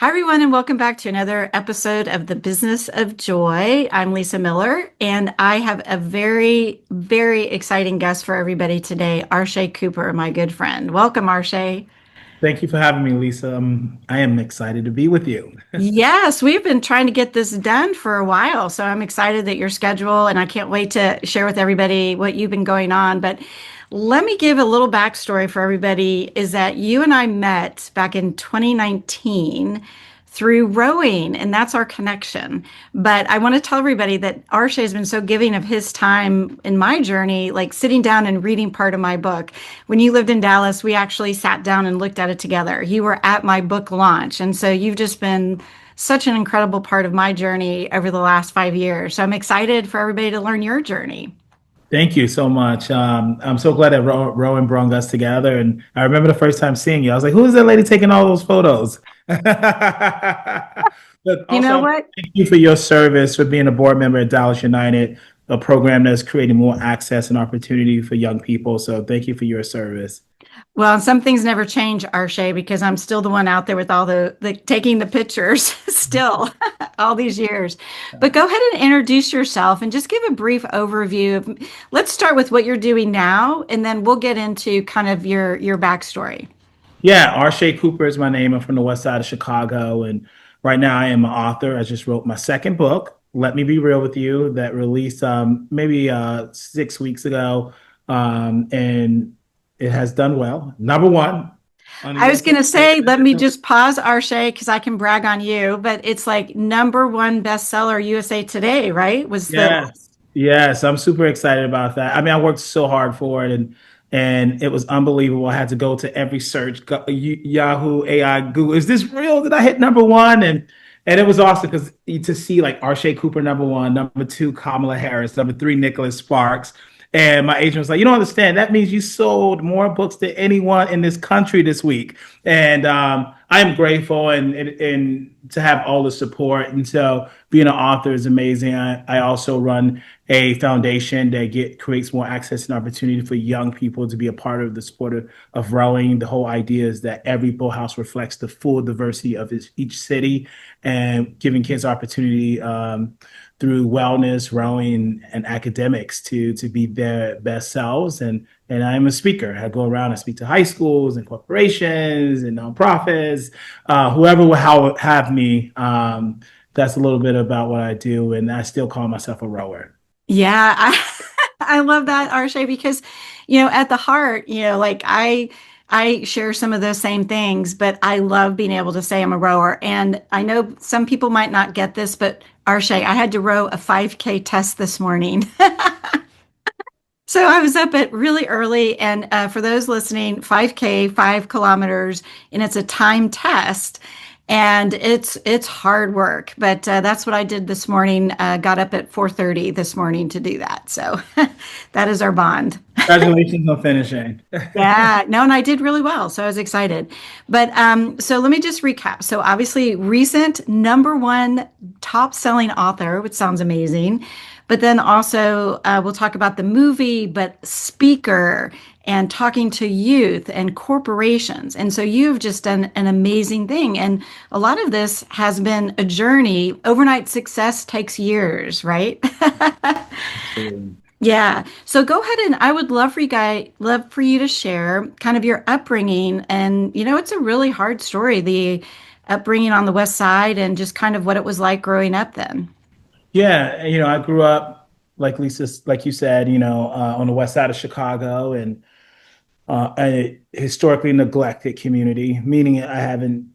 Hi, everyone, and welcome back to another episode of The Business of Joy. I'm Lisa Miller, and I have a very, very exciting guest for everybody today, Arshay Cooper, my good friend. Welcome, Arshay. Thank you for having me, Lisa. I am excited to be with you. Yes, we've been trying to get this done for a while, so I'm excited that your schedule, and I can't wait to share with everybody what you've been going on. But let me give a little backstory for everybody is that you and I met back in 2019 through rowing, and that's our connection. But I want to tell everybody that Arshay has been so giving of his time in my journey, like sitting down and reading part of my book. When you lived in Dallas, we actually sat down and looked at it together. You were at my book launch. And so you've just been such an incredible part of my journey over the last 5 years. So I'm excited for everybody to learn your journey. Thank you so much. I'm so glad that Rowan brought us together. And I remember the first time seeing you, I was like, "Who's that lady taking all those photos?" But You know also, what? thank you for your service, for being a board member at Dallas United, a program that's creating more access and opportunity for young people. So thank you for your service. Well, some things never change, Arshay, because I'm still the one out there with all the taking the pictures still all these years. But go ahead and introduce yourself and just give a brief overview of, let's start with what you're doing now, and then we'll get into kind of your backstory. Yeah, Arshay Cooper is my name. I'm from the west side of Chicago. And right now I am an author. I just wrote my second book, Let Me Be Real With You, that released maybe 6 weeks ago. And it has done well. Number one on the I was USA. going to say, let me just pause, Arshay, because I can brag on you, but it's like number one bestseller USA Today, right? Was the Yes, yes, I'm super excited about that. I mean, I worked so hard for it, and it was unbelievable. I had to go to every search, Yahoo, AI, Google. Is this real? Did I hit number one? And it was awesome because to see like Arshay Cooper number one, number two Kamala Harris, number three Nicholas Sparks, and my agent was like, "You don't understand. That means you sold more books than anyone in this country this week." And I am grateful and to have all the support. And so being an author is amazing. I also run a foundation that creates more access and opportunity for young people to be a part of the sport of rowing. The whole idea is that every boathouse reflects the full diversity of each city and giving kids opportunity through wellness, rowing, and academics to be their best selves. And I'm a speaker. I go around and speak to high schools and corporations and nonprofits, whoever will have me. That's a little bit about what I do, and I still call myself a rower. Yeah, I love that, Arshay, because at the heart, like I share some of those same things, but I love being able to say I'm a rower. And I know some people might not get this, but Arshay, I had to row a 5K test this morning. So I was up at really early, and for those listening, 5K, 5 kilometers, and it's a time test, and it's hard work. But that's what I did this morning. Got up at 4:30 this morning to do that. So that is our bond. Congratulations on finishing. Yeah, no, and I did really well, so I was excited. But so let me just recap. So obviously, recent number one top selling author, which sounds amazing. But then also we'll talk about the movie, but speaker and talking to youth and corporations. And so you've just done an amazing thing. And a lot of this has been a journey. Overnight success takes years, right? Absolutely. Yeah. So go ahead and I would love for you to share kind of your upbringing. And it's a really hard story, the upbringing on the West Side and just kind of what it was like growing up then. Yeah, I grew up like Lisa, like you said, on the west side of Chicago, and a historically neglected community, meaning I haven't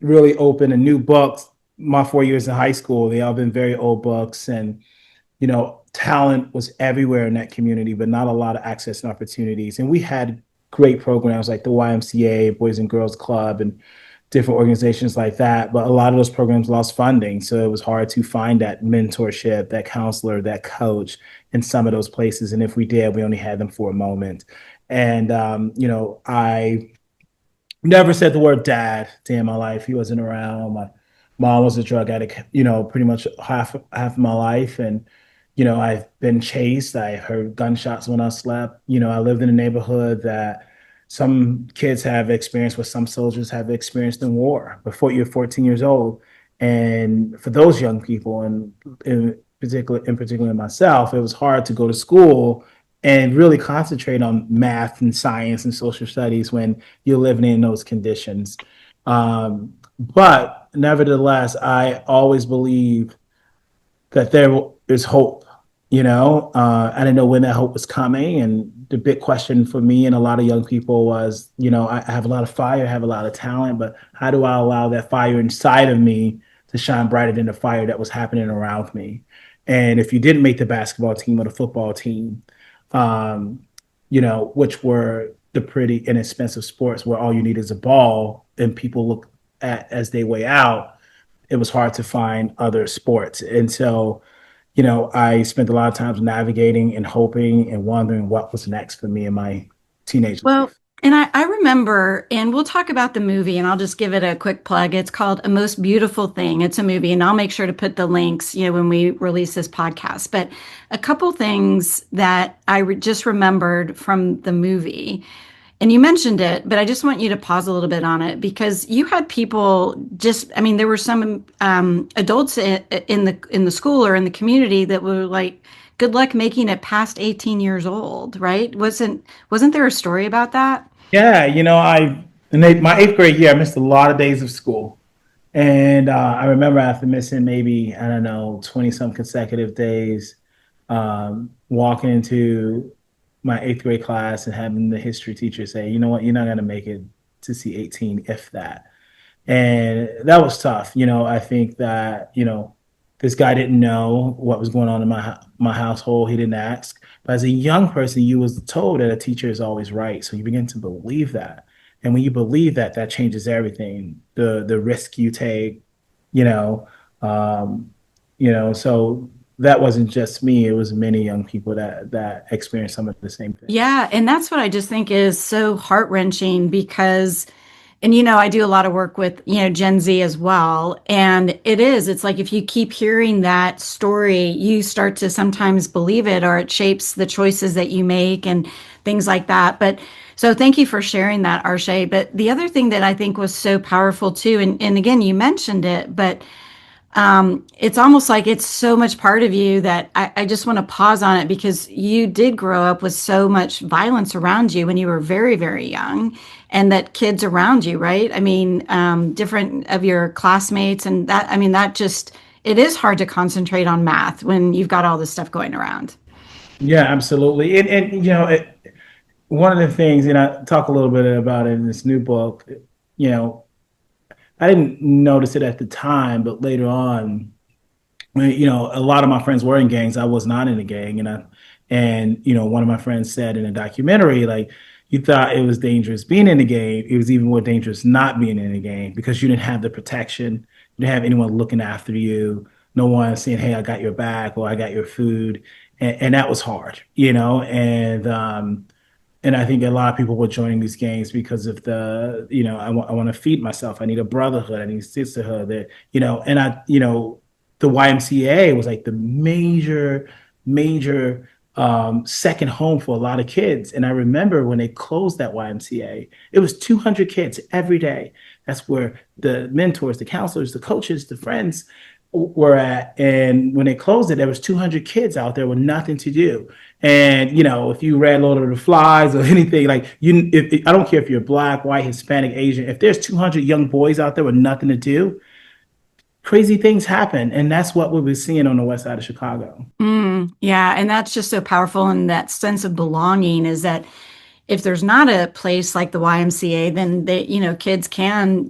really opened a new book my 4 years in high school. They all been very old books, and talent was everywhere in that community, but not a lot of access and opportunities. And we had great programs like the YMCA, Boys and Girls Club, and different organizations like that. But a lot of those programs lost funding. So it was hard to find that mentorship, that counselor, that coach in some of those places. And if we did, we only had them for a moment. And, I never said the word dad day in my life. He wasn't around. My mom was a drug addict, pretty much half of my life. And, I've been chased. I heard gunshots when I slept. I lived in a neighborhood that some kids have experienced what some soldiers have experienced in war before you're 14 years old. And for those young people, and in particular myself, it was hard to go to school and really concentrate on math and science and social studies when you're living in those conditions. But nevertheless, I always believe that there is hope. I didn't know when that hope was coming, and the big question for me and a lot of young people was, I have a lot of fire, I have a lot of talent, but how do I allow that fire inside of me to shine brighter than the fire that was happening around me? And if you didn't make the basketball team or the football team, um, which were the pretty inexpensive sports where all you need is a ball and people look at as they way out, it was hard to find other sports. And so, I spent a lot of times navigating and hoping and wondering what was next for me in my teenage Well, life. and I remember, and we'll talk about the movie, and I'll just give it a quick plug. It's called A Most Beautiful Thing. It's a movie, and I'll make sure to put the links, when we release this podcast. But a couple things that just remembered from the movie, and you mentioned it, but I just want you to pause a little bit on it because you had people I mean, there were some adults in the school or in the community that were like, "Good luck making it past 18 years old," right? Wasn't there a story about that? Yeah, my eighth grade year, I missed a lot of days of school. And I remember after missing maybe, I don't know, 20 some consecutive days, walking into my eighth grade class and having the history teacher say, you know what, you're not going to make it to see 18, if that. And that was tough. I think that, this guy didn't know what was going on in my household. He didn't ask. But as a young person, you was told that a teacher is always right. So you begin to believe that. And when you believe that, that changes everything. The risk you take, you know, um, so that wasn't just me. It was many young people that experienced some of the same things. Yeah, and that's what I just think is so heart-wrenching because, and I do a lot of work with, Gen Z as well. And it's like if you keep hearing that story, you start to sometimes believe it or it shapes the choices that you make and things like that. But so thank you for sharing that, Arshay. But the other thing that I think was so powerful too, and again, you mentioned it, but it's almost like it's so much part of you that I just want to pause on it because you did grow up with so much violence around you when you were very, very young, and that kids around you, right? I mean, different of your classmates, and that, I mean, that just, it is hard to concentrate on math when you've got all this stuff going around. Yeah, absolutely. And one of the things, and I talk a little bit about it in this new book, you know, I didn't notice it at the time, but later on, a lot of my friends were in gangs. I was not in a gang, and one of my friends said in a documentary, like, you thought it was dangerous being in the game. It was even more dangerous not being in the game because you didn't have the protection. You didn't have anyone looking after you. No one saying, "Hey, I got your back," or "I got your food," and that was hard, and I think a lot of people were joining these gangs because of I want to feed myself. I need a brotherhood. I need sisterhood. The YMCA was like the major second home for a lot of kids. And I remember when they closed that YMCA, it was 200 kids every day. That's where the mentors, the counselors, the coaches, the friends were at. And when they closed it, there was 200 kids out there with nothing to do. And if you read Lord of the Flies or anything, like I don't care if you're black, white, Hispanic, Asian, if there's 200 young boys out there with nothing to do, crazy things happen. And that's what we were seeing on the west side of Chicago. Yeah, and that's just so powerful. And that sense of belonging is that if there's not a place like the YMCA, then kids can,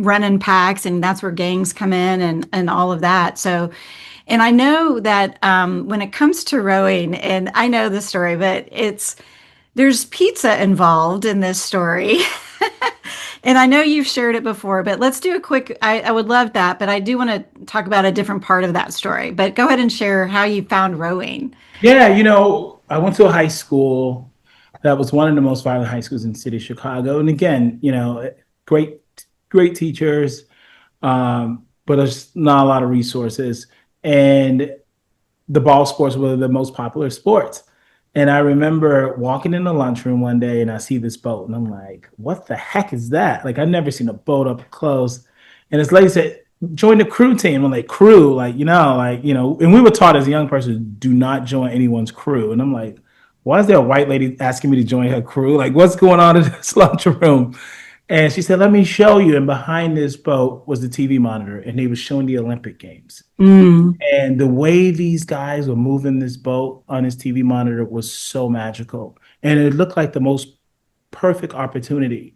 run in packs, and that's where gangs come in and all of that. So, and I know that when it comes to rowing, and I know the story, but there's pizza involved in this story. And I know you've shared it before, but let's do a quick, I would love that, but I do want to talk about a different part of that story. But go ahead and share how you found rowing. Yeah, I went to a high school that was one of the most violent high schools in the city of Chicago. And again, great, great teachers, but there's not a lot of resources. And the ball sports were the most popular sports. And I remember walking in the lunchroom one day and I see this boat and I'm like, what the heck is that? Like, I've never seen a boat up close. And this lady said, join the crew team. I'm like, crew, and we were taught as a young person, do not join anyone's crew. And I'm like, why is there a white lady asking me to join her crew? Like, what's going on in this lunchroom? And she said, let me show you. And behind this boat was the TV monitor and they were showing the Olympic Games. Mm, And the way these guys were moving this boat on his TV monitor was so magical. And it looked like the most perfect opportunity.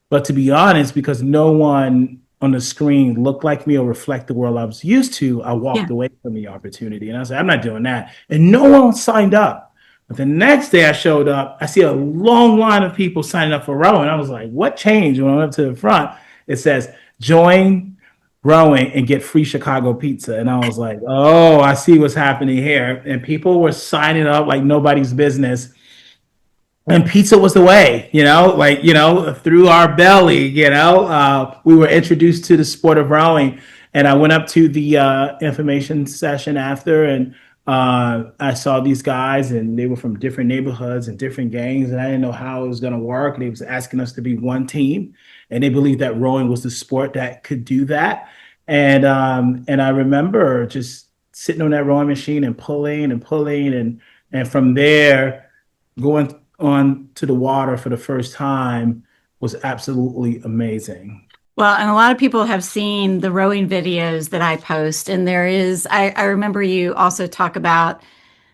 But to be honest, because no one on the screen looked like me or reflect the world I was used to, I yeah. walked away from the opportunity. And I was like, I'm not doing that. And no one signed up. But the next day I showed up, I see a long line of people signing up for rowing. I was like, what changed? When I went up to the front, it says, join rowing and get free Chicago pizza. And I was like, oh, I see what's happening here. And people were signing up like nobody's business. And pizza was the way, through our belly, we were introduced to the sport of rowing. And I went up to the information session after, and I saw these guys, and they were from different neighborhoods and different gangs, and I didn't know how it was going to work. And they was asking us to be one team, and they believed that rowing was the sport that could do that. And I remember just sitting on that rowing machine and pulling, and from there going on to the water for the first time was absolutely amazing. Well, and a lot of people have seen the rowing videos that I post, and I remember you also talk about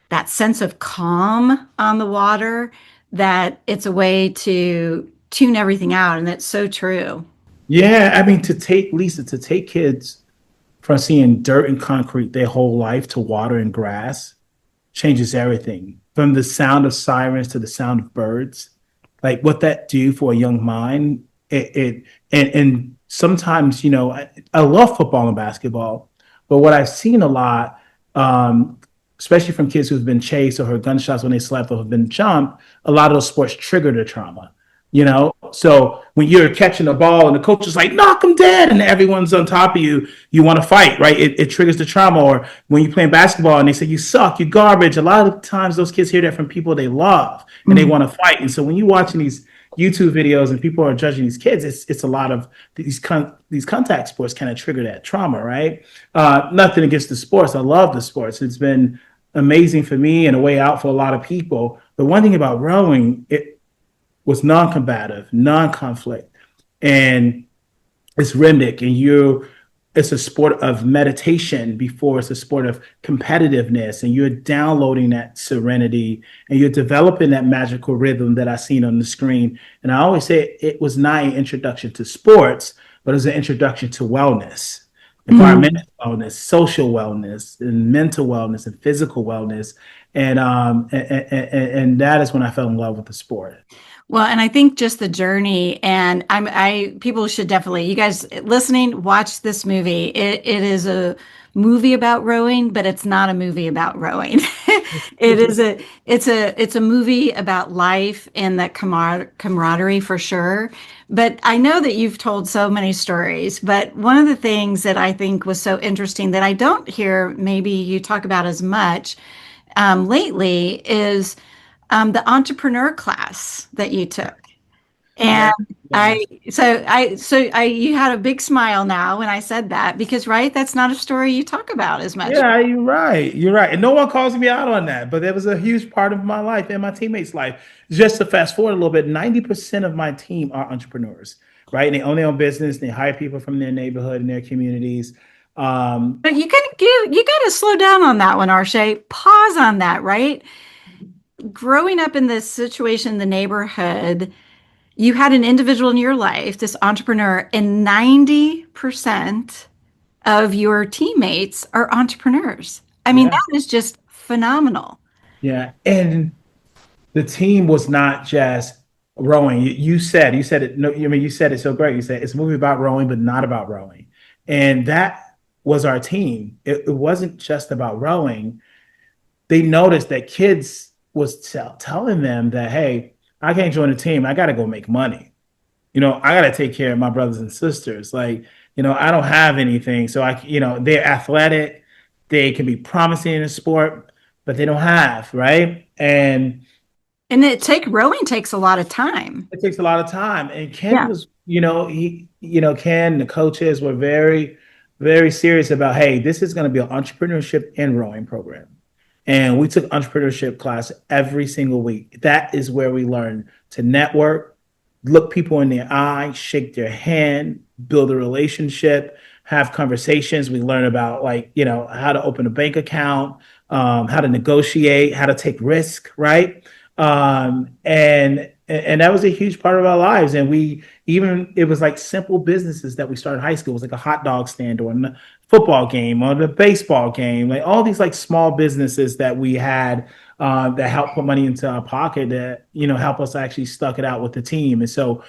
that sense of calm on the water, that it's a way to tune everything out, and that's so true. Yeah, I mean, to take kids from seeing dirt and concrete their whole life to water and grass changes everything. From the sound of sirens to the sound of birds, like what that do for a young mind. And sometimes, I love football and basketball, but what I've seen a lot, especially from kids who've been chased or heard gunshots when they slept or have been jumped, a lot of those sports trigger the trauma. So when you're catching a ball and the coach is like, knock him dead, and everyone's on top of you, you want to fight, right? It triggers the trauma. Or when you're playing basketball and they say, you suck, you're garbage. A lot of times those kids hear that from people they love and they Mm. want to fight. And so when you're watching these YouTube videos and people are judging these kids, it's a lot of these contact sports kind of trigger that trauma, right? Nothing against the sports. I love the sports. It's been amazing for me and a way out for a lot of people. But one thing about rowing, it was non-combative, non-conflict, and it's rhythmic, and it's a sport of meditation before it's a sport of competitiveness, and you're downloading that serenity and you're developing that magical rhythm that I seen on the screen. And I always say it was not an introduction to sports, but it was an introduction to wellness, Mm. environmental wellness, social wellness, and mental wellness, and physical wellness. And that is when I fell in love with the sport. Well, and I think just the journey, and I people should definitely, you guys listening, watch this movie. It is a movie about rowing, but it's not a movie about rowing. It's a movie about life and that camaraderie for sure. But I know that you've told so many stories, but one of the things that I think was so interesting that I don't hear maybe you talk about as much lately is the entrepreneur class that you took. Yeah. And you had a big smile now when I said that because, right, that's not a story you talk about as much. Yeah, you're right. You're right. And no one calls me out on that, but that was a huge part of my life and my teammates' life. Just to fast forward a little bit, 90% of my team are entrepreneurs, right? And they own their own business, they hire people from their neighborhood and their communities. Um, But you got to slow down on that one, Arshay. Pause on that, right? Growing up in this situation in the neighborhood, you had an individual in your life, this entrepreneur, and 90% of your teammates are entrepreneurs. I mean, yeah, that is just phenomenal. yeah. And the team was not just rowing. You said it. No, I mean, you said it so great. You said it's a movie about rowing, but not about rowing. And that was our team. It wasn't just about rowing. They noticed that kids was telling them that, hey, I can't join the team. I got to go make money. I got to take care of my brothers and sisters. Like, I don't have anything. So they're athletic. They can be promising in the sport, but they don't have, right? And And rowing takes a lot of time. it takes a lot of time. And Ken Yeah. was, Ken, the coaches were very, very serious about, hey, this is going to be an entrepreneurship and rowing program. And we took entrepreneurship class every single week. That is where we learn to network, look people in their eye, shake their hand, build a relationship, have conversations. We learn about how to open a bank account, how to negotiate, how to take risk, right? And that was a huge part of our lives. And it was like simple businesses that we started in high school. It was like a hot dog stand or a football game or the baseball game, like all these like small businesses that we had that helped put money into our pocket that, help us actually stuck it out with the team. And so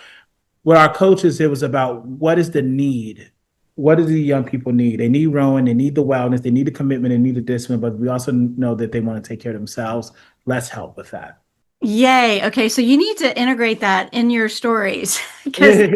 with our coaches, it was about what is the need? What do the young people need? They need rowing, they need the wellness, they need the commitment, they need the discipline, but we also know that they want to take care of themselves. Let's help with that. Yay. Okay, so you need to integrate that in your stories because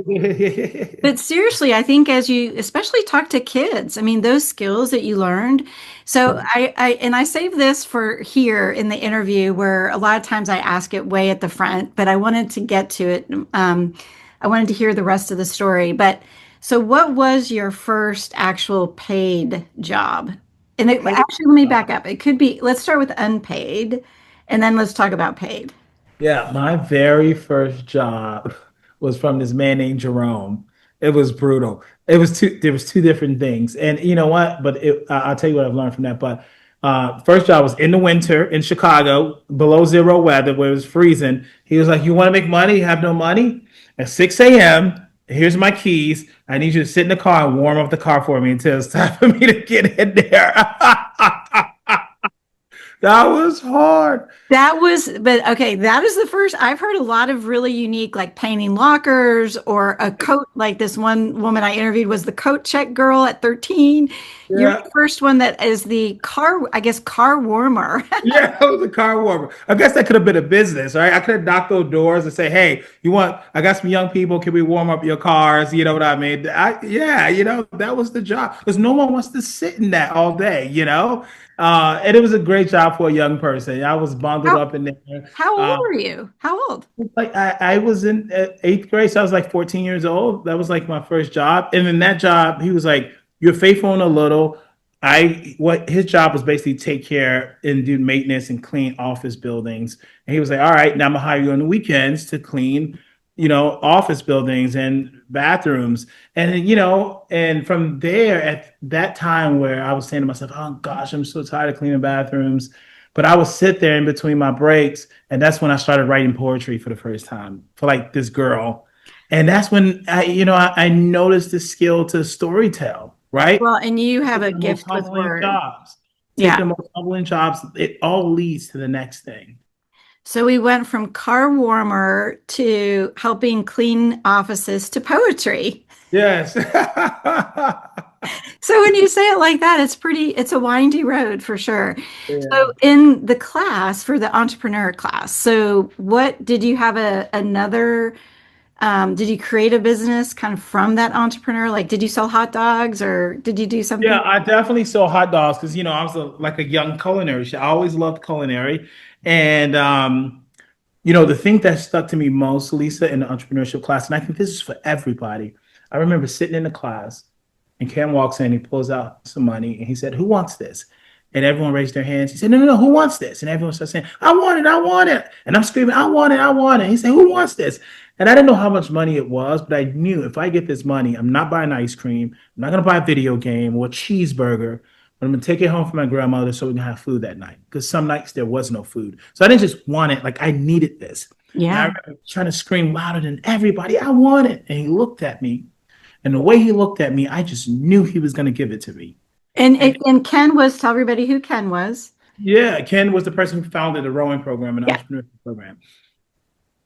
but seriously, I think as you especially talk to kids, I mean, those skills that you learned. So I save this for here in the interview where a lot of times I ask it way at the front, but I wanted to get to it. I wanted to hear the rest of the story. But so what was your first actual paid job? And actually, let me back up. It could be, let's start with unpaid, and then let's talk about paid. Yeah, my very first job was from this man named Jerome. It was brutal. There was two different things. And you know what? I'll tell you what I've learned from that. But first job was in the winter in Chicago, below zero weather, where it was freezing. He was like, "You want to make money? You have no money? At 6 a.m., here's my keys. I need you to sit in the car and warm up the car for me until it's time for me to get in there." That was hard. But okay, that is the first. I've heard a lot of really unique, like painting lockers or a coat. Like this one woman I interviewed was the coat check girl at 13. You're Yeah. the first one that is the car, I guess, car warmer. Yeah, I was a car warmer. I guess that could have been a business, right? I could have knocked those doors and say, "Hey, I got some young people. Can we warm up your cars?" You know what I mean? Yeah, that was the job because no one wants to sit in that all day, and it was a great job for a young person. I was bundled How, up in there. how old were you? How old? Like I was in eighth grade, so I was like 14 years old. That was like my first job. And in that job, he was like, "You're faithful in a little." What his job was basically take care and do maintenance and clean office buildings. And he was like, "All right, now I'm gonna hire you on the weekends to clean, office buildings and bathrooms." And from there at that time where I was saying to myself, "Oh gosh, I'm so tired of cleaning bathrooms." But I would sit there in between my breaks, and that's when I started writing poetry for the first time for like this girl. And that's when I noticed the skill to storytell, right? Well, and you have Take a the most gift with humbling words. jobs. Take Yeah. the most humbling jobs. It all leads to the next thing. So we went from car warmer to helping clean offices to poetry. Yes. So when you say it like that, it's a windy road for sure. Yeah. So in the class for the entrepreneur class, so what did you have did you create a business kind of from that entrepreneur? Like, did you sell hot dogs or did you do Yeah, something? I definitely saw hot dogs because I was like a young culinary chef. I always loved culinary, and the thing that stuck to me most, Lisa, in the entrepreneurship class, and I think this is for everybody. I remember sitting in the class, and Cam walks in, he pulls out some money, and he said, "Who wants this?" And everyone raised their hands. He said, "No, no, no, who wants this?" And everyone started saying, "I want it, I want it." And I'm screaming, "I want it, I want it." He said, "Who wants this?" And I didn't know how much money it was, but I knew if I get this money, I'm not buying ice cream. I'm not going to buy a video game or a cheeseburger, but I'm going to take it home for my grandmother so we can have food that night. Because some nights there was no food. So I didn't just want it, like I needed this. And I Yeah. remember trying to scream louder than everybody, "I want it." And he looked at me. And the way he looked at me, I just knew he was going to give it to me. And And Ken was, tell everybody who Ken was. yeah, Ken was the person who founded the rowing program and Yeah. entrepreneurship program.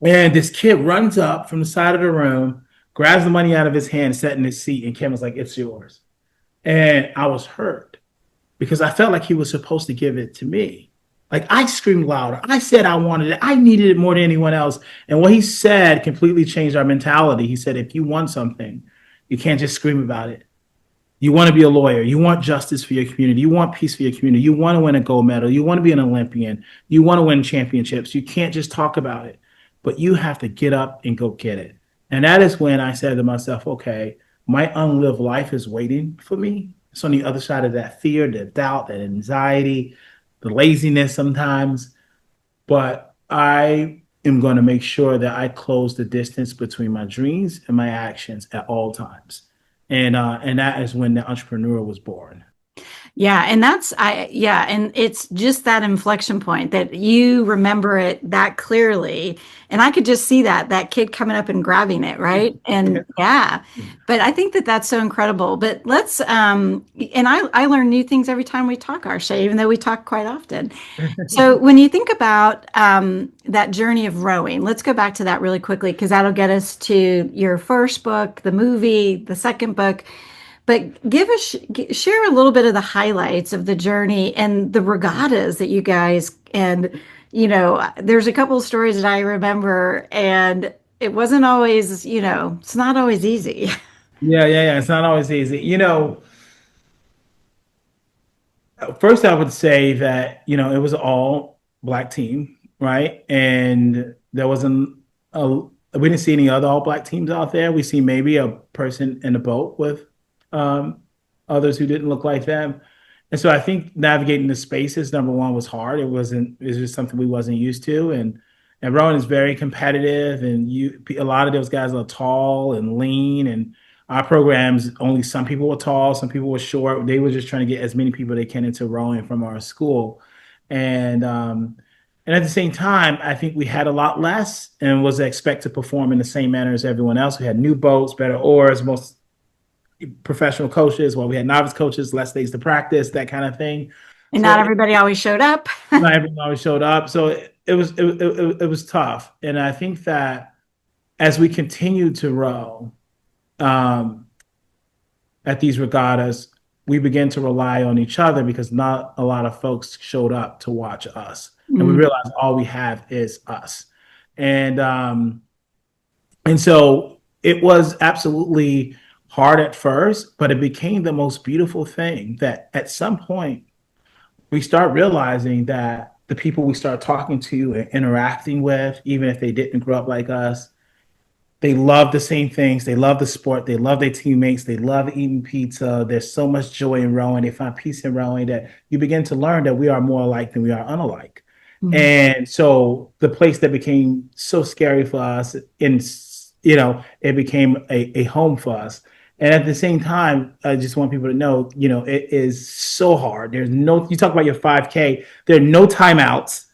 And this kid runs up from the side of the room, grabs the money out of his hand, sat in his seat, and Ken was like, "It's yours." And I was hurt because I felt like he was supposed to give it to me. Like I screamed louder. I said I wanted it. I needed it more than anyone else. And what he said completely changed our mentality. He said, if you want something, you can't just scream about it. You want to be a lawyer. You want justice for your community. You want peace for your community. You want to win a gold medal. You want to be an Olympian. You want to win championships. You can't just talk about it, but you have to get up and go get it. And that is when I said to myself, okay, my unlived life is waiting for me. It's on the other side of that fear, the doubt, that anxiety, the laziness sometimes. But I am going to make sure that I close the distance between my dreams and my actions at all times. And that is when the entrepreneur was born. Yeah, and and it's just that inflection point that you remember it that clearly. And I could just see that kid coming up and grabbing it, right? And yeah. But I think that that's so incredible. But let's and I learn new things every time we talk, Arshay, even though we talk quite often. So when you think about that journey of rowing, let's go back to that really quickly because that'll get us to your first book, the movie, the second book. But share a little bit of the highlights of the journey and the regattas that you guys and there's a couple of stories that I remember, and it wasn't always, it's not always easy. Yeah. It's not always easy. First I would say that, it was an all black team, right? And there wasn't we didn't see any other all black teams out there. We see maybe a person in a boat with um, others who didn't look like them. And so I think navigating the spaces, number one, was hard. It was just something we wasn't used to. And rowing is very competitive, and a lot of those guys are tall and lean. And our programs, only some people were tall, some people were short. They were just trying to get as many people they can into rowing from our school. And and at the same time, I think we had a lot less and was expected to perform in the same manner as everyone else. We had new boats, better oars, most professional coaches, while we had novice coaches, less days to practice, that kind of thing. And So not everybody always showed up. not everyone always showed up. So it was tough. And I think that as we continued to row um, at these regattas, we began to rely on each other because not a lot of folks showed up to watch us. And we Mm. realized all we have is us. And and so it was absolutely hard at first, but it became the most beautiful thing that at some point we start realizing that the people we start talking to and interacting with, even if they didn't grow up like us, they love the same things. They love the sport. They love their teammates. They love eating pizza. There's so much joy in rowing. They find peace in rowing that you begin to learn that we are more alike than we are unalike. Mm. And so the place that became so scary for us, it became a home for us. And at the same time, I just want people to know, it is so hard. You talk about your 5K, there are no timeouts.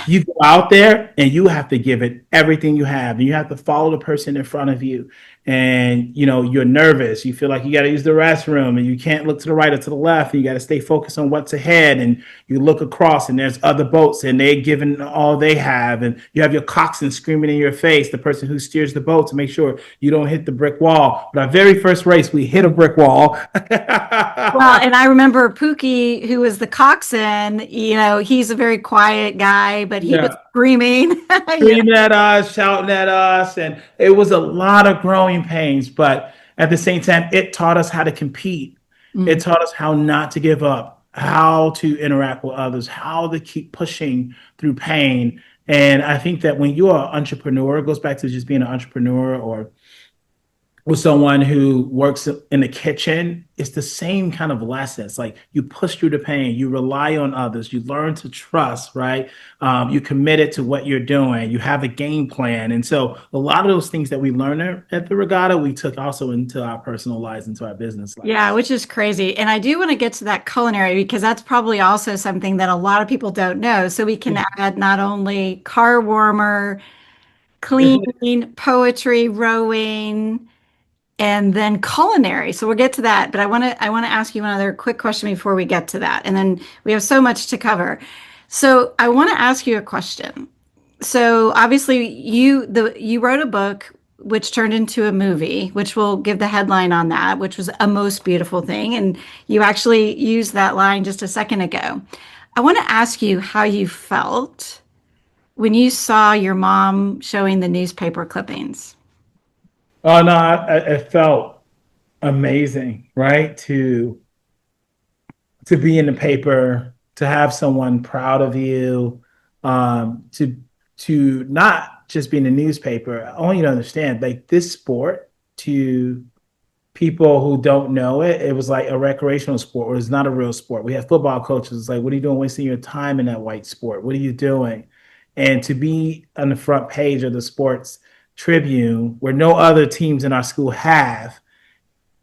You go out there and you have to give it everything you have. And you have to follow the person in front of you. And, you're nervous. You feel like you got to use the restroom and you can't look to the right or to the left. And you got to stay focused on what's ahead. And you look across and there's other boats and they're giving all they have. And you have your coxswain screaming in your face, the person who steers the boat, to make sure you don't hit the brick wall. But our very first race, we hit a brick wall. Well, and I remember Pookie, who was the coxswain, he's a very quiet guy, but he was Yeah. screaming. Screaming at us, shouting at us, and it was a lot of growing pains. But at the same time, it taught us how to compete. It Mm. taught us how not to give up, how to interact with others, how to keep pushing through pain. And I think that when you are an entrepreneur, it goes back to just being an entrepreneur or with someone who works in the kitchen, it's the same kind of lessons. Like you push through the pain, you rely on others, you learn to trust, right? You committed to what you're doing, you have a game plan. And so a lot of those things that we learned at the regatta, we took also into our personal lives, into our business Yeah, lives. which is crazy. And I do want to get to that culinary because that's probably also something that a lot of people don't know. So we can add not only car warmer, cleaning, poetry, rowing, and then culinary. So we'll get to that. But I want to ask you another quick question before we get to that. And then we have so much to cover. So I want to ask you a question. So obviously you wrote a book which turned into a movie, which we'll give the headline on that, which was A Most Beautiful Thing. And you actually used that line just a second ago. I want to ask you how you felt when you saw your mom showing the newspaper clippings. Oh no, I felt amazing, right? To be in the paper, to have someone proud of you, to not just be in the newspaper. I want you to understand, like this sport, to people who don't know it, it was like a recreational sport. It's not a real sport. We have football coaches. It's like, what are you doing wasting your time in that white sport? What are you doing? And to be on the front page of the Sports Tribune, where no other teams in our school have,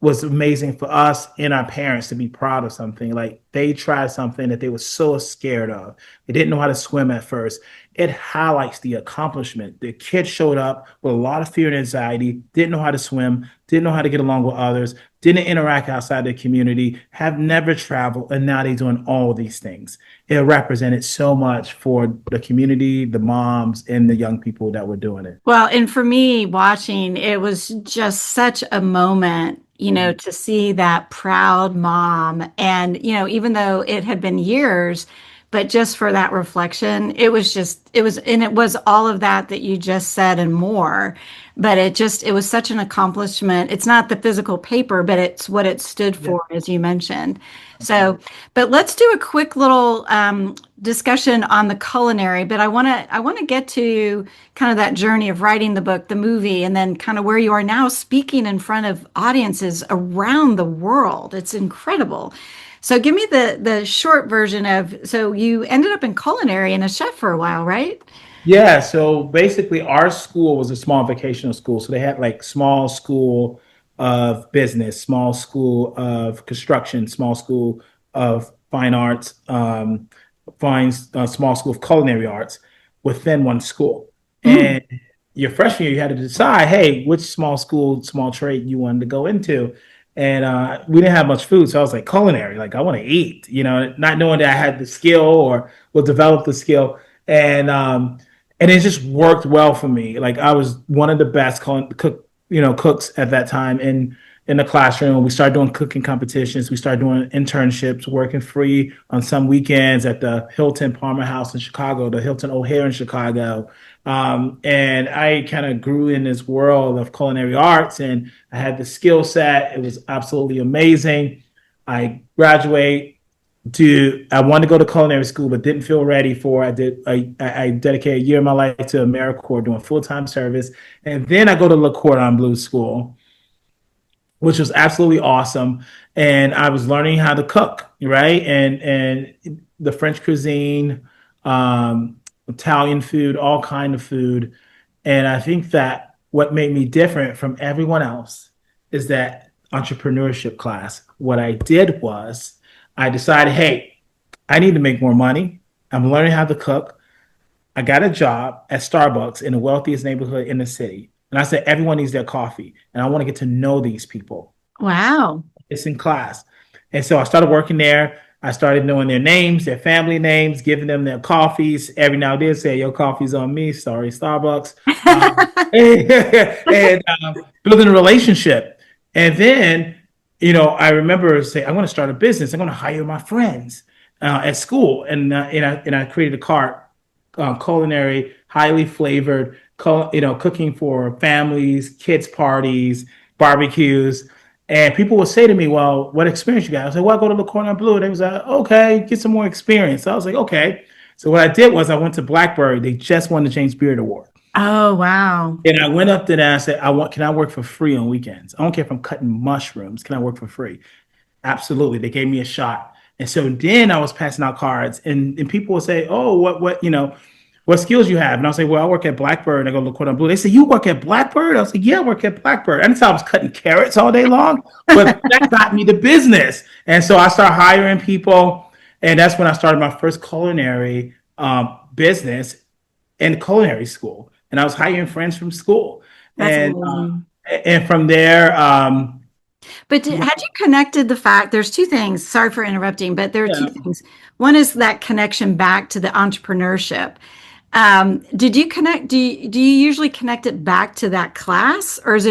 was amazing for us and our parents to be proud of something. Like they tried something that they were so scared of. They didn't know how to swim at first. It highlights the accomplishment. The kid showed up with a lot of fear and anxiety, didn't know how to swim, didn't know how to get along with others, didn't interact outside the community, have never traveled, and now they're doing all these things. It represented so much for the community, the moms, and the young people that were doing it. Well, and for me watching, it was just such a moment, to see that proud mom. And, even though it had been years, but just for that reflection, and it was all of that you just said and more. But it was such an accomplishment. It's not the physical paper, but it's what it stood Yeah. for, as you mentioned. So, but let's do a quick little discussion on the culinary. But I want to get to kind of that journey of writing the book, the movie, and then kind of where you are now speaking in front of audiences around the world. It's incredible. So give me the short version of, so you ended up in culinary and a chef for a while, right? Yeah, so basically, our school was a small vocational school. So they had like small school of business, small school of construction, small school of fine arts, small school of culinary arts within one school. Mm. And your freshman year, you had to decide, hey, which small school, small trade you wanted to go into. And we didn't have much food, so I was like, culinary, like I want to eat, not knowing that I had the skill or will develop the skill. And it just worked well for me. Like I was one of the best cooks at that time in the classroom. We started doing cooking competitions. We started doing internships, working free on some weekends at the Hilton Palmer House in Chicago, the Hilton O'Hare in Chicago. And I kind of grew in this world of culinary arts, and I had the skill set. It was absolutely amazing. I graduate to I wanted to go to culinary school, but didn't feel ready for. I dedicated a year of my life to AmeriCorps doing full time service, and then I go to Le Cordon Bleu School, which was absolutely awesome. And I was learning how to cook, right? And the French cuisine, Italian food, all kind of food. And I think that what made me different from everyone else is that entrepreneurship class. What I did was I decided, hey, I need to make more money. I'm learning how to cook. I got a job at Starbucks in the wealthiest neighborhood in the city. And I said, everyone needs their coffee. And I want to get to know these people. Wow. It's in class. And so I started working there. I started knowing their names, their family names, giving them their coffees. Every now and then say, your coffee's on me. Sorry, Starbucks. And building a relationship. And then, I remember saying, I'm going to start a business. I'm going to hire my friends at school. And I created a cart, culinary, highly flavored, cooking for families, kids' parties, barbecues. And people would say to me, well, what experience you got? I was like, well, I go to the Cordon Bleu. And they was like, okay, get some more experience. So I was like, okay. So what I did was I went to Blackberry. They just won the James Beard Award. Oh, wow. And I went up to them and I said, can I work for free on weekends? I don't care if I'm cutting mushrooms. Can I work for free? Absolutely. They gave me a shot. And so then I was passing out cards and people would say, oh, what skills you have? And I was like, well, I work at Blackbird. And I go, look what I'm blue. They say, you work at Blackbird? I was like, yeah, I work at Blackbird. And I was cutting carrots all day long, but that got me the business. And so I started hiring people. And that's when I started my first culinary business in culinary school. And I was hiring friends from school. That's And amazing. and from there, But had you connected the fact, there's two things, sorry for interrupting, but there are two yeah, things. One is that connection back to the entrepreneurship. Did you connect, do you usually connect it back to that class, or is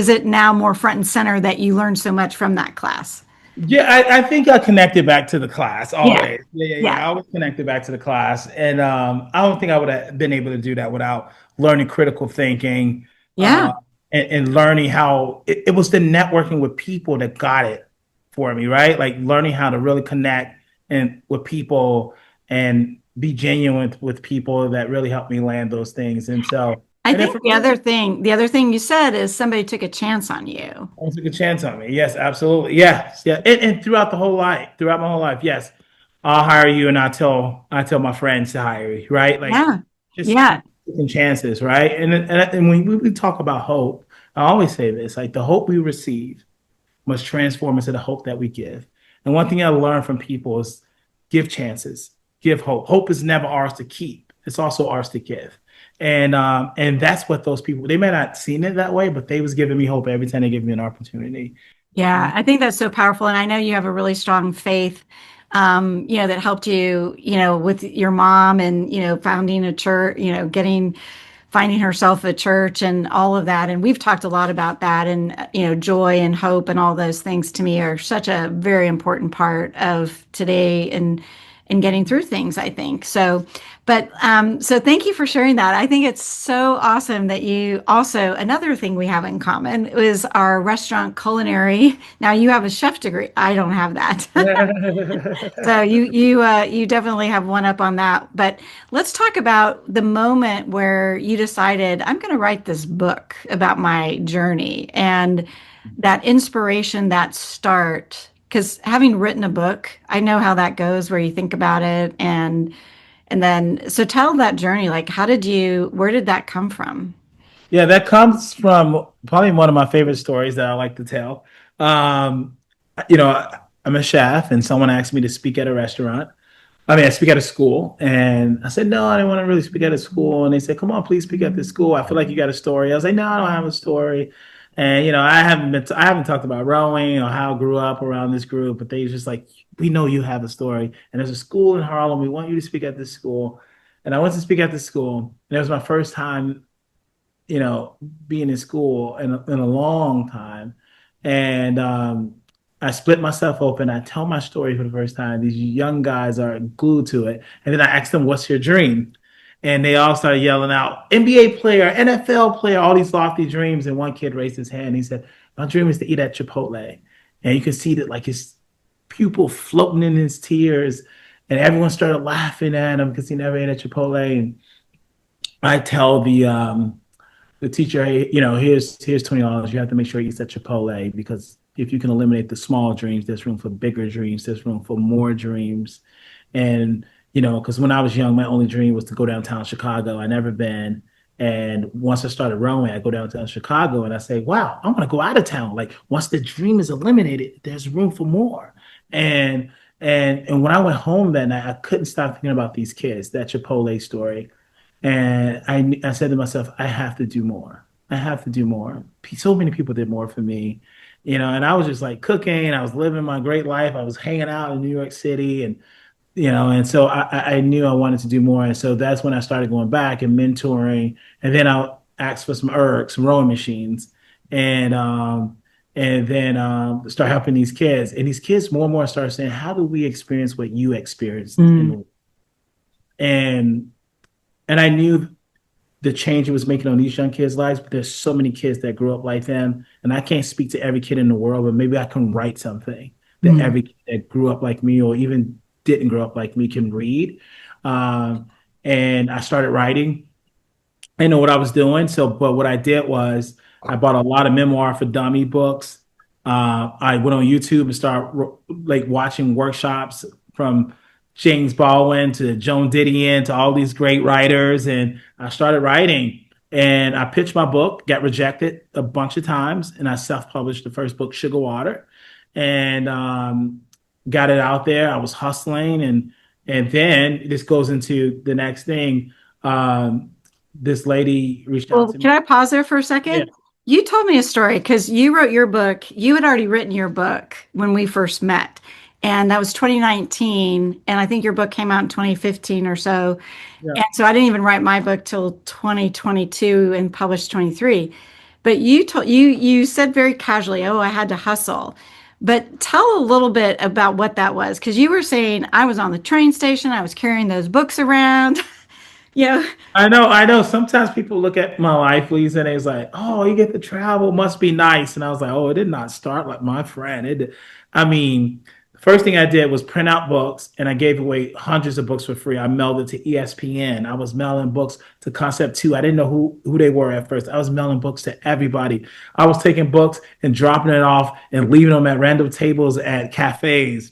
it now more front and center that you learned so much from that class? yeah, I think I connected back to the class Yeah, always. Yeah. yeah, I always connected back to the class, and I don't think I would have been able to do that without learning critical thinking, uh, yeah. and learning how it was the networking with people that got it for me, right? Like learning how to really connect and with people and be genuine with people that really helped me land those things. And so, I and then think for me, the other thing you said is somebody took a chance on you. I took a chance on me. Yes, absolutely. Yes, yeah. And throughout the whole life, throughout my whole life, yes, I'll hire you, and I tell my friends to hire you, right? Like Yeah. just Yeah. taking chances, right? And when we talk about hope, I always say this: like the hope we receive must transform into the hope that we give. And one thing I learned from people is give chances, give hope. Hope is never ours to keep; it's also ours to give. And that's what those people, they may not have seen it that way, but they was giving me hope every time they give me an opportunity. Yeah, I think that's so powerful. And I know you have a really strong faith, that helped you, with your mom and, founding a church, finding herself a church and all of that. And we've talked a lot about that and, joy and hope and all those things to me are such a very important part of today and getting through things, I think. So thank you for sharing that. I think it's so awesome that you also, another thing we have in common is our restaurant culinary. Now you have a chef degree. I don't have that. So you definitely have one up on that. But let's talk about the moment where you decided I'm going to write this book about my journey and that inspiration, that start. Because having written a book, I know how that goes, where you think about it and then so tell that journey. Like, where did that come from? Yeah, that comes from probably one of my favorite stories that I like to tell. Um, I'm a chef, and someone asked me to speak at a restaurant. I mean, I speak at a school, and I said, no, I didn't want to really speak at a school. And they said, come on, please speak at this school. I feel like you got a story. I was like, no, I don't have a story. And I haven't talked about rowing or how I grew up around this group, but they just like, we know you have a story. And there's a school in Harlem. We want you to speak at this school. And I went to speak at this school, and it was my first time, being in school in a long time. And I split myself open. I tell my story for the first time. These young guys are glued to it. And then I asked them, what's your dream? And they all started yelling out, NBA player, NFL player, all these lofty dreams. And one kid raised his hand. He said, my dream is to eat at Chipotle. And you could see that like his pupil floating in his tears. And everyone started laughing at him because he never ate at Chipotle. And I tell the teacher, hey, here's $20. You have to make sure you eat at Chipotle because if you can eliminate the small dreams, there's room for bigger dreams. There's room for more dreams. And, because when I was young, my only dream was to go downtown Chicago. I never been. And once I started rowing, I go downtown Chicago and I say, wow, I want to go out of town. Like once the dream is eliminated, there's room for more. And and when I went home that night, I couldn't stop thinking about these kids, that Chipotle story. And I said to myself, I have to do more. I have to do more. So many people did more for me, and I was just like cooking. I was living my great life. I was hanging out in New York City and so I knew I wanted to do more. And so that's when I started going back and mentoring. And then I asked for some rowing machines and then start helping these kids. And these kids more and more start saying, how do we experience what you experienced in the Mm, world? And and I knew the change it was making on these young kids' lives, but there's so many kids that grew up like them. And I can't speak to every kid in the world, but maybe I can write something that mm. every kid that grew up like me or even didn't grow up like me can read. Um, and I started writing. I know what I was doing. So, but what I did was I bought a lot of memoir for dummy books. I went on YouTube and started like watching workshops from James Baldwin to Joan Didion to all these great writers, and I started writing. And I pitched my book, got rejected a bunch of times, and I self-published the first book, Sugar Water, and got it out there. I was hustling, and then this goes into the next thing. Um, this lady reached out Well, to can me. I pause there for a Yeah, second? You told me a story because you wrote your book. You had already written your book when we first met, and that was 2019. And I think your book came out in 2015 or so. yeah. And so I didn't even write my book till 2022 and published 23. But you said very casually, "Oh, I had to hustle." But tell a little bit about what that was because you were saying I was on the train station, I was carrying those books around. Yeah. I know. Sometimes people look at my life, Lisa, and it's like, "Oh, you get to travel, must be nice." And I was like, "Oh, it did not start like my friend." I mean, the first thing I did was print out books, and I gave away hundreds of books for free. I mailed it to ESPN. I was mailing books to Concept Two. I didn't know who they were at first. I was mailing books to everybody. I was taking books and dropping it off and leaving them at random tables at cafes.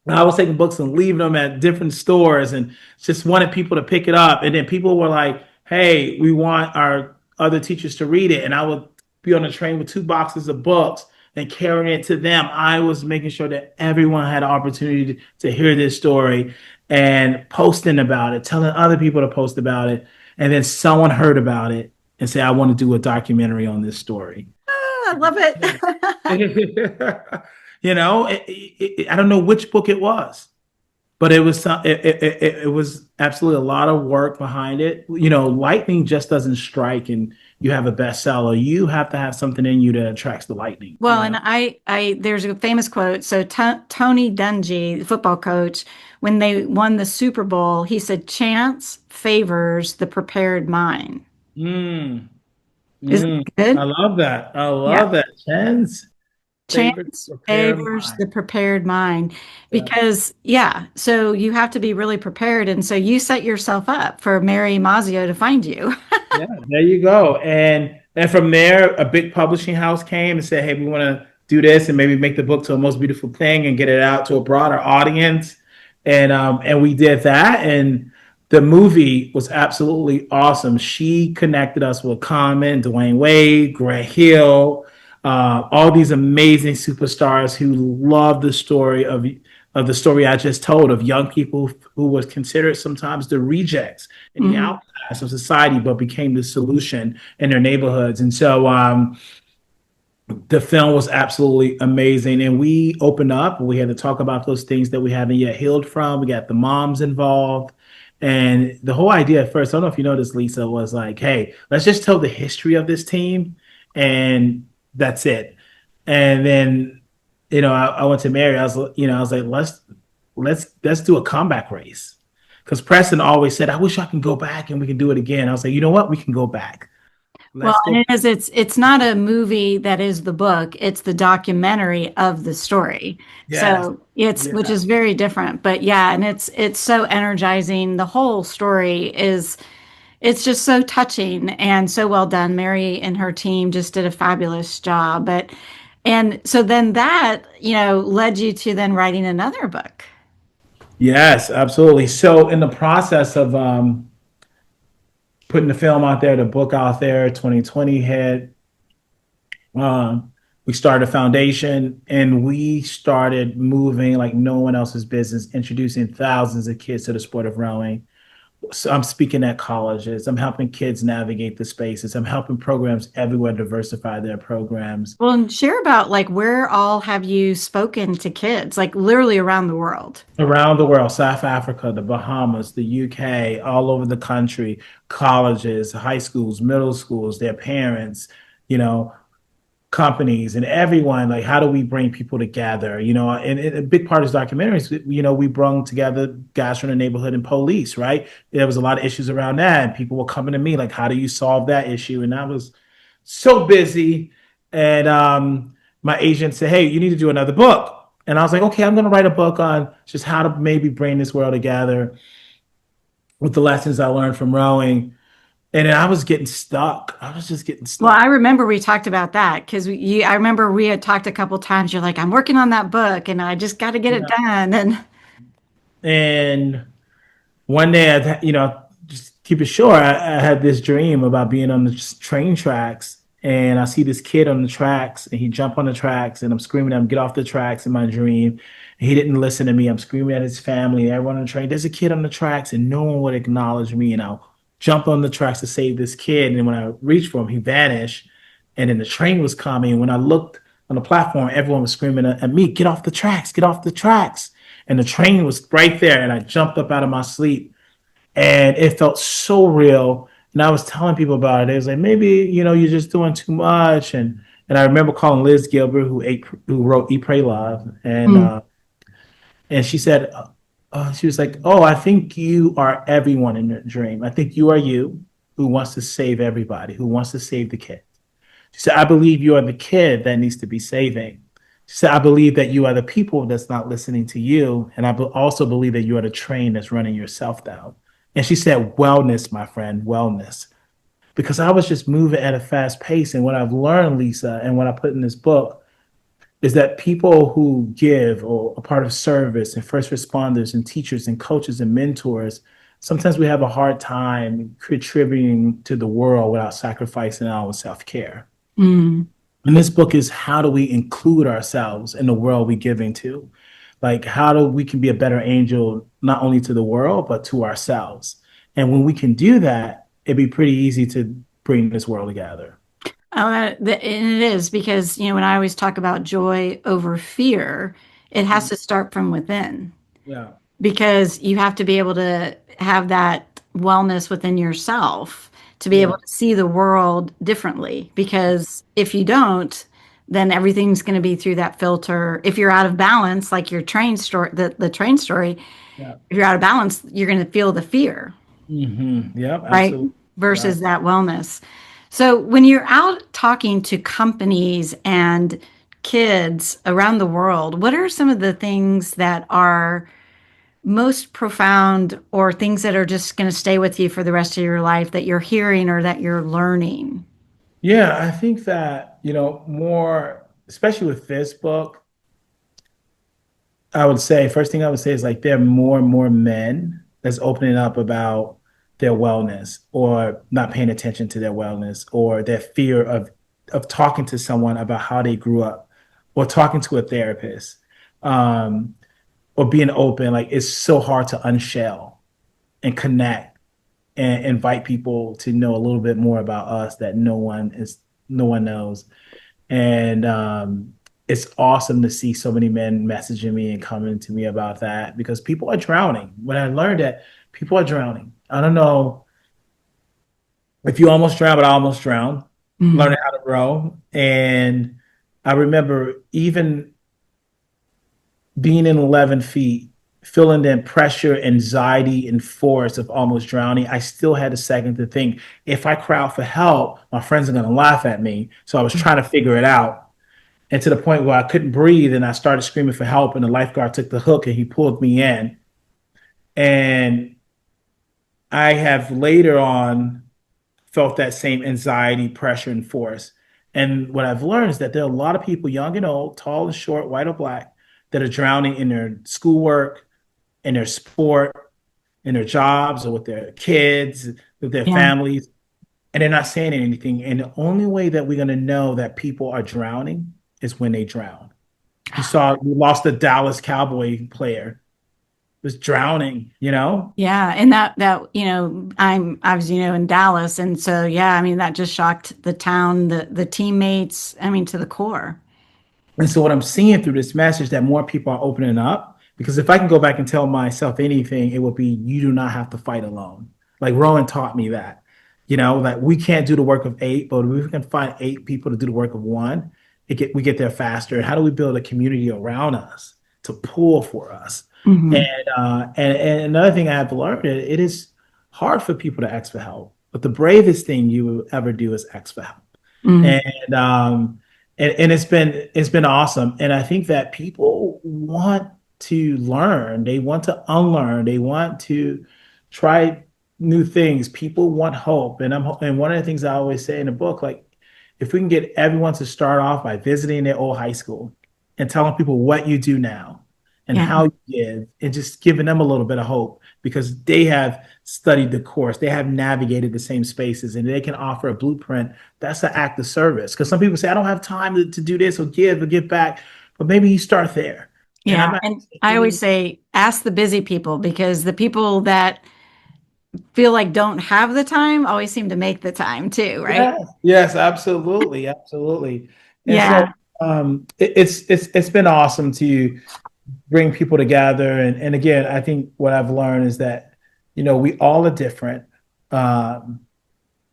I was taking books and leaving them at different stores and just wanted people to pick it up. And then people were like, hey, we want our other teachers to read it. And I would be on a train with 2 boxes of books and carrying it to them. I was making sure that everyone had an opportunity to hear this story and posting about it, telling other people to post about it. And then someone heard about it and said, I want to do a documentary on this story. Oh, I love it. I don't know which book it was, but it was absolutely a lot of work behind it. Lightning just doesn't strike and you have a bestseller. You have to have something in you that attracts the lightning. Well, and there's a famous quote. So Tony Dungy, the football coach, when they won the Super Bowl, he said, "Chance favors the prepared mind." Mm, Is mm. that good? I love that. I Yeah. love that. Chance favorite Chance repair favors mind. the prepared mind Yeah. because, yeah, so you have to be really prepared. And so you set yourself up for Mary Mazio to find you. Yeah, there you go. And from there, a big publishing house came and said, "Hey, we want to do this and maybe make the book to a most beautiful thing and get it out to a broader audience." And we did that, and the movie was absolutely awesome. She connected us with Common, Dwayne Wade, Greg Hill, all these amazing superstars who love the story of the story I just told of young people who was considered sometimes the rejects and the Mhm. outcasts of society, but became the solution in their neighborhoods. And so the film was absolutely amazing. And we opened up, we had to talk about those things that we haven't yet healed from. We got the moms involved. And the whole idea at first, I don't know if you know this, Lisa, was like, hey, let's just tell the history of this team and that's it. And then, I went to Mary. I was like, let's do a comeback race. Because Preston always said, I wish I can go back and we can do it again. I was like, you know what? We can go back. Well, Let's and go. it's not a movie that is the book, it's the documentary of the story. Yes. So it's which Yeah. is very different. But yeah, and it's so energizing. The whole story is it's just so touching and so well done. Mary and her team just did a fabulous job. But and so then that, led you to then writing another book. Yes, absolutely. So in the process of putting the film out there, the book out there, 2020 hit. We started a foundation and we started moving like no one else's business, introducing thousands of kids to the sport of rowing. So I'm speaking at colleges. I'm helping kids navigate the spaces. I'm helping programs everywhere diversify their programs Well, and share about like where all have you spoken to kids, like literally around the world. around the world, South Africa, the Bahamas, the UK, all over the country, colleges, high schools, middle schools, their parents, you know, companies and everyone. Like, how do we bring people together? And a big part of this documentary is, we brought together guys from the neighborhood and police, right? There was a lot of issues around that, and people were coming to me like, how do you solve that issue? And I was so busy. And my agent said, hey, you need to do another book. And I was like, okay, I'm going to write a book on just how to maybe bring this world together with the lessons I learned from rowing. And then I was getting stuck. I was just getting Well, I stuck. remember we talked about that because I remember we had talked a couple times. You're like, I'm working on that book and I just got to get it Yeah. done. And And one day, just keep it short, I had this dream about being on the train tracks. And I see this kid on the tracks, and he jumped on the tracks, and I'm screaming at him, get off the tracks in my dream. And he didn't listen to me. I'm screaming at his family, everyone on the train. There's a kid on the tracks, and no one would acknowledge me. And I'll jump on the tracks to save this kid. And when I reached for him, he vanished. And then the train was coming. And when I looked on the platform, everyone was screaming at me, get off the tracks, get off the tracks. And the train was right there. And I jumped up out of my sleep and it felt so real. And I was telling people about it. It was like, maybe, you're just doing too much. And I remember calling Liz Gilbert, who wrote Eat, Pray, Love. And Mm. she said, She was like, "Oh, I think you are everyone in your dream. I think you are you who wants to save everybody, who wants to save the kid." She said, "I believe you are the kid that needs to be saving." She said, "I believe that you are the people that's not listening to you. And also believe that you are the train that's running yourself down." And she said, "Wellness, my friend, wellness." Because I was just moving at a fast pace. And what I've learned, Lisa, and what I put in this book is that people who give or are part of service and first responders and teachers and coaches and mentors, sometimes we have a hard time contributing to the world without sacrificing our own self-care. Mm. And this book is how do we include ourselves in the world we give into? Like how do we can be a better angel not only to the world but to ourselves? And when we can do that, it'd be pretty easy to bring this world together. Oh, and it is because, when I always talk about joy over fear, it has Mhm. to start from within Yeah. because you have to be able to have that wellness within yourself to be able Yeah. to see the world differently. Because if you don't, then everything's going to be through that filter. If you're out of balance, like your train story, the train story, Yeah. if you're out of balance, you're going to feel the fear, Yep. right? Absolutely. Right. Versus that wellness. So when you're out talking to companies and kids around the world, what are some of the things that are most profound or things that are just going to stay with you for the rest of your life that you're hearing or that you're learning? Yeah, I think that, more, especially with this book, I would say, first thing I would say is like there are more and more men that's opening up about their wellness or not paying attention to their wellness or their fear of talking to someone about how they grew up or talking to a therapist um, or being open. Like it's so hard to unshell and connect and invite people to know a little bit more about us that no one knows. And it's awesome to see so many men messaging me and coming to me about that because people are drowning. When I learned that people are drowning, I don't know if you almost drowned, but I almost drowned, Mm. learning how to row. And I remember even being in 11 feet, feeling the pressure, anxiety, and force of almost drowning. I still had a second to think if I cry out for help, my friends are going to laugh at me. So I was trying to figure it out. And to the point where I couldn't breathe and I started screaming for help. And the lifeguard took the hook and he pulled me in. And I have later on felt that same anxiety, pressure, and force. And what I've learned is that there are a lot of people, young and old, tall and short, white or black, that are drowning in their schoolwork, in their sport, in their jobs, or with their kids, with their Yeah. families, and they're not saying anything. And the only way that we're going to know that people are drowning is when they drown. We lost a Dallas Cowboy player, was drowning, you know? Yeah, and I was in Dallas, and so yeah, I mean that just shocked the town, the teammates, I mean to the core. And so what I'm seeing through this message that more people are opening up, because if I can go back and tell myself anything, it would be you do not have to fight alone. Like Rowan taught me that, that we can't do the work of eight, but if we can find eight people to do the work of one, we get there faster. And how do we build a community around us to pull for us? And Hmm. and another thing I have learned, it is hard for people to ask for help, but the bravest thing you will ever do is ask for help. Hmm. And and it's been awesome. And I think that people want to learn, they want to unlearn, they want to try new things. People want hope. And one of the things I always say in the book, like if we can get everyone to start off by visiting their old high school and telling people what you do now and Yeah, how you give and just giving them a little bit of hope because they have studied the course, they have navigated the same spaces, and they can offer a blueprint. That's an act of service. Because some people say, I don't have time to do this or give back, but maybe you start there. And I'm yeah, not and I always any, say ask the busy people because the people that feel like don't have the time always seem to make the time too, right? yes, yes, absolutely, absolutely. And so Yeah, it's been awesome to bring people together. And again, I think what I've learned is that, we all are different. Um,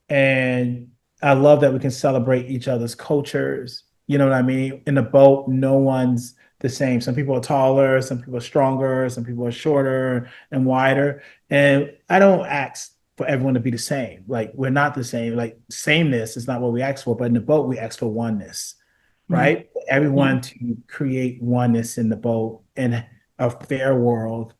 and I love that we can celebrate each other's cultures. You know what I mean? In the boat, no one's the same. Some people are taller, some people are stronger, some people are shorter and wider. And I don't ask for everyone to be the same. Like we're not the same. Like sameness is not what we ask for, but in the boat, we ask for oneness, Mm, right? yeah. Everyone to create oneness in the boat in a fair world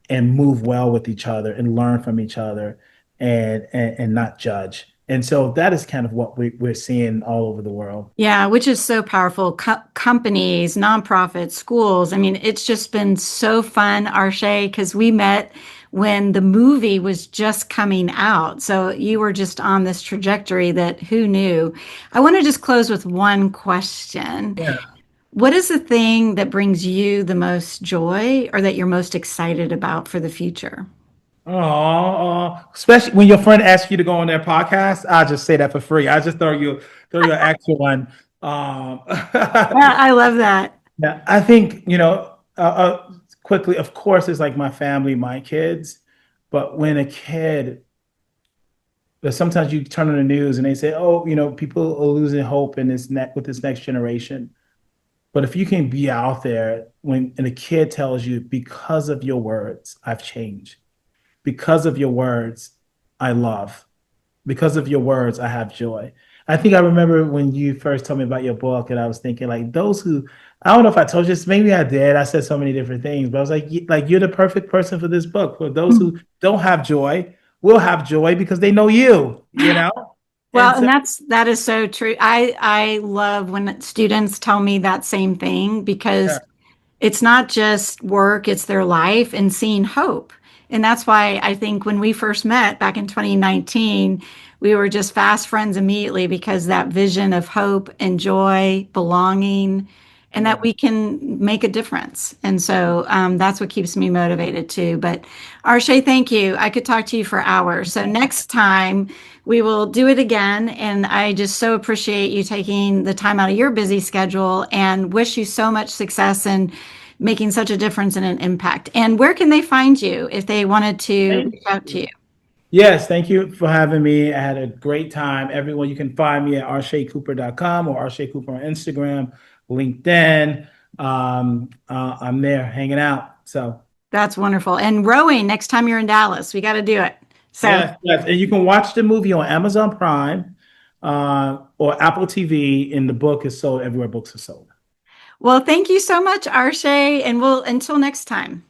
and move well with each other and learn from each other and not judge. And so that is kind of what we're seeing all over the world. Yeah, which is so powerful. Companies, nonprofits, schools. I mean, it's just been so fun, Arshay, because we met when the movie was just coming out. So you were just on this trajectory that who knew? I want to just close with one question. Yeah. What is the thing that brings you the most joy or that you're most excited about for the future? Oh, especially when your friend asks you to go on their podcast, I'll just say that for free. I just throw you an extra one. Um, Yeah, I love that. yeah, I think, quickly, of course, it's like my family, my kids. But when a kid, but sometimes you turn on the news and they say, oh, people are losing hope in this with this next generation. But if you can be out there and a kid tells you, because of your words, I've changed. Because of your words, I love. Because of your words, I have joy. I think I remember when you first told me about your book, and I was thinking like those who I don't know if I told you this, maybe I did. I said so many different things, but I was like you're the perfect person for this book. For those who don't have joy, will have joy because they know you. And Well, so and that is so true. I love when students tell me that same thing yeah, because it's not just work, it's their life and seeing hope. And that's why I think when we first met back in 2019, we were just fast friends immediately because that vision of hope and joy, belonging, and that yeah. we can make a difference. And so that's what keeps me motivated too. But Arshay, thank you. I could talk to you for hours. So next time we will do it again. And I just so appreciate you taking the time out of your busy schedule and wish you so much success in making such a difference and an impact. And where can they find you if they wanted to Thank reach out to you? you. Yes, thank you for having me. I had a great time. Everyone, you can find me at arshaycooper.com or Arshay Cooper on Instagram, LinkedIn. I'm there hanging out. So That's wonderful. And rowing next time you're in Dallas, we got to do it. So, yes, yes. And you can watch the movie on Amazon Prime or Apple TV, and the book is sold everywhere books are sold. well, thank you so much, Arshay. And we'll until next time.